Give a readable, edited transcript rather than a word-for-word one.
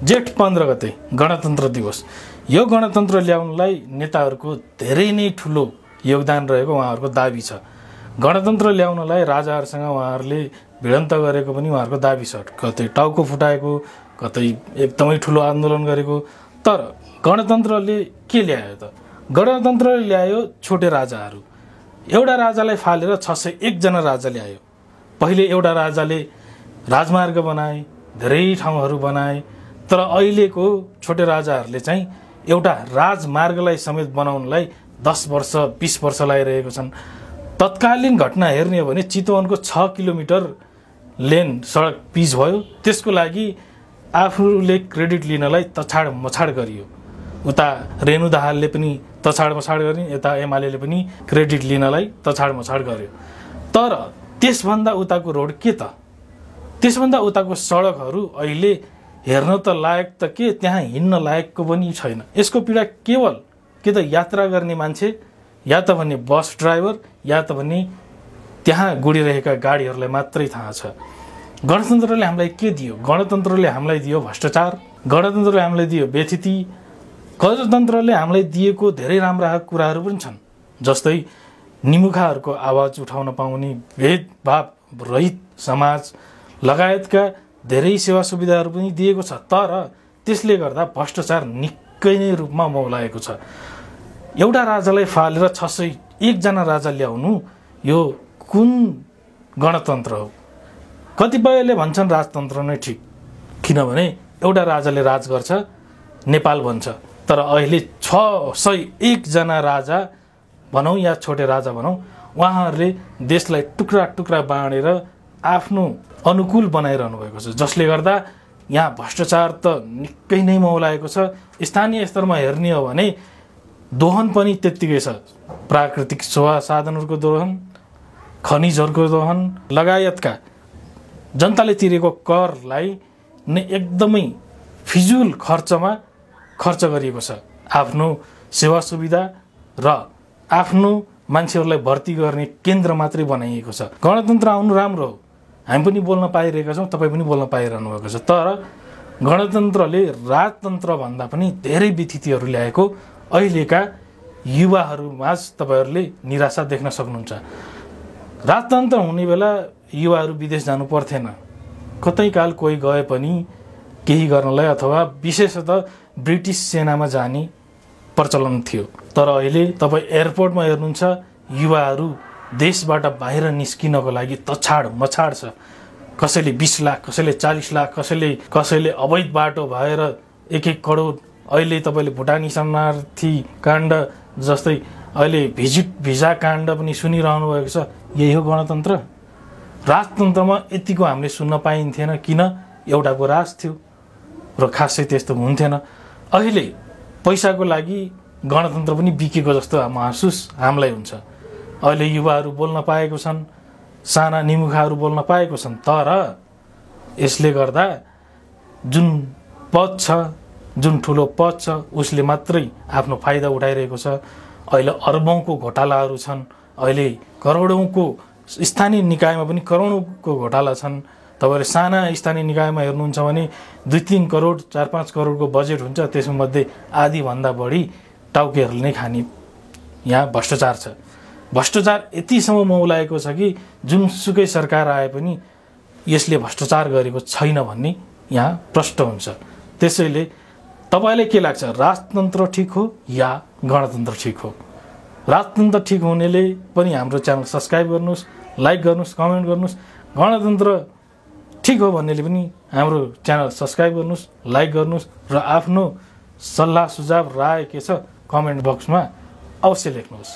जेठ 15 गते गणतन्त्र दिवस। यो गणतन्त्र ल्याउनलाई नेताहरूको धेरै नै ठुलो योगदान रहेको उहाँहरूको दाबी छ। गणतन्त्र ल्याउनलाई राजाहरूसँग उहाँहरूले भिडन्त गरेको पनि उहाँहरूको दाबी छ। कतै टाउको फुटाएको, कतै एकदमै ठुलो आन्दोलन गरेको। तर गणतन्त्रले के ल्यायो त? गणतन्त्रले ल्यायो छोटे राजाहरू। एउटा राजालाई फालेर 601 जना राजा ल्यायो। पहिले एउटा राजाले राजमार्ग बनाए, धेरै ठाउँहरू बनाए। तर अहिलेको छोटे राजाहरूले चाहिँ एउटा राजमार्गलाई समेत बनाउनलाई 10 वर्ष 20 वर्ष लागिरहेको छन्। तत्कालीन घटना हेर्ने हो भने चितवनको 6 किलोमिटर लेन सडक पिच भयो। त्यसको लागि आफूले क्रेडिट लिनलाई तछाड मछाड गरियो। उता रेणु दाहालले पनि तछाड मछाड गर्ने, यता एमाले पनि क्रेडिट लिनलाई तछाड मछाड गर्यो। तर त्यसभन्दा उताको रोड के त? त्यसभन्दा उताको सडकहरू अहिले हेर्न त लायक त के, त्यहाँ हिँड्न लायकको पनि छैन। यसको पीडा केवल के त यात्रा गर्ने मान्छे, या त भने बस ड्राइभर, या त भने त्यहाँ गुडिरहेका गाडीहरूलाई मात्रै थाहा छ। गणतन्त्रले हामीलाई के दियो? गणतन्त्रले हामीलाई दियो भ्रष्टाचार, गणतन्त्रले हामीलाई दियो व्यथिति, गणतन्त्रले हामीलाई दिएको धेरै राम्रा कुराहरू पनि छन्। जस्तै निमुखाहरूको आवाज उठाउन पाउने, भेदभाव रहित समाज लगायतका धेरै सेवा सुविधाहरू पनि दिएको छ। तर त्यसले गर्दा भ्रष्टाचार निकै नै रूपमा मौलाएको छ। एउटा राजालाई फालेर 601 जना राजा ल्याउनु यो कुन गणतन्त्र हो? कतिपयले भन्छन् राजतन्त्र नै ठिक, किनभने एउटा राजाले राज गर्छ, नेपाल भन्छ। तर अहिले 601 जना राजा भनौँ या छोटे राजा भनौँ, उहाँहरूले देशलाई टुक्रा टुक्रा बाँडेर आफ्नो अनुकूल बनाइरहनु भएको छ। जसले गर्दा यहाँ भ्रष्टाचार त निकै नै मौलाएको छ। स्थानीय स्तरमा हेर्ने हो भने दोहन पनि त्यत्तिकै छ। प्राकृतिक साधनहरूको दोहन, खनिजहरूको दोहन लगायतका जनताले तिरेको करलाई नै एकदमै फिजुल खर्चमा खर्च गरिएको छ। आफ्नो सेवा सुविधा र आफ्नो मान्छेहरूलाई भर्ती गर्ने केन्द्र मात्रै बनाइएको छ। गणतन्त्र आउनु राम्रो हो, हामी पनि बोल्न पाइरहेका छौँ, तपाईँ पनि बोल्न पाइरहनु भएको छ। तर गणतन्त्रले राजतन्त्र भन्दा पनि धेरै विथितिहरू ल्याएको अहिलेका युवाहरूमाझ तपाईँहरूले निराशा देख्न सक्नुहुन्छ। राजतन्त्र हुने बेला युवाहरू विदेश जानु पर्थेन। कतैकाल कोही गए पनि केही गर्नलाई अथवा विशेषतः ब्रिटिस सेनामा जाने प्रचलन थियो। तर अहिले तपाईँ एयरपोर्टमा हेर्नुहुन्छ, युवाहरू देशबाट बाहिर निस्किनको लागि तछाड मछाड छ। कसैले 20 लाख, कसैले 40 लाख, कसैले अवैध बाटो भएर 1-1 करोड। अहिले तपाईँले भुटानी शरणार्थी काण्ड जस्तै अहिले भिजा काण्ड पनि सुनिरहनु भएको छ। यही हो गणतन्त्र? राजतन्त्रमा यतिको हामीले सुन्न पाइन्थेन, किन? एउटाको राज थियो र खासै त्यस्तो हुन्थेन। अहिले पैसाको लागि गणतन्त्र पनि बिकेको जस्तो महसुस हामीलाई हुन्छ। अहिले युवाहरू बोल्न पाएको छन्, साना निमुखाहरू बोल्न पाएको छन्। तर यसले गर्दा जुन पद छ, जुन ठुलो पद छ, उसले मात्रै आफ्नो फाइदा उठाइरहेको छ। अहिले अरबौँको घोटालाहरू छन्। अहिले करोडौँको स्थानीय निकायमा पनि करोडौँको घोटाला छन्। तपाईँले साना स्थानीय निकायमा हेर्नुहुन्छ भने 2-3 करोड 4-5 करोडको बजेट हुन्छ, त्यसमध्ये आधीभन्दा बढी टाउकेहरूले नै खाने यहाँ भ्रष्टाचार छ। भ्रष्टाचार यतिसम्म मौलाएको छ कि जुनसुकै सरकार आए पनि यसले भ्रष्टाचार गरेको छैन भन्ने यहाँ प्रष्ट हुन्छ। त्यसैले तपाईँलाई के लाग्छ? राजतन्त्र ठिक हो या गणतन्त्र ठिक हो? राजतन्त्र ठिक हुनेले पनि हाम्रो च्यानल सब्सक्राइब गर्नुहोस्, लाइक गर्नुहोस्, कमेन्ट गर्नुहोस्। गणतन्त्र ठिक हो भन्नेले पनि हाम्रो च्यानल सब्सक्राइब गर्नुहोस्, लाइक गर्नुहोस् र आफ्नो सल्लाह सुझाव राय के छ कमेन्ट बक्समा अवश्य लेख्नुहोस्।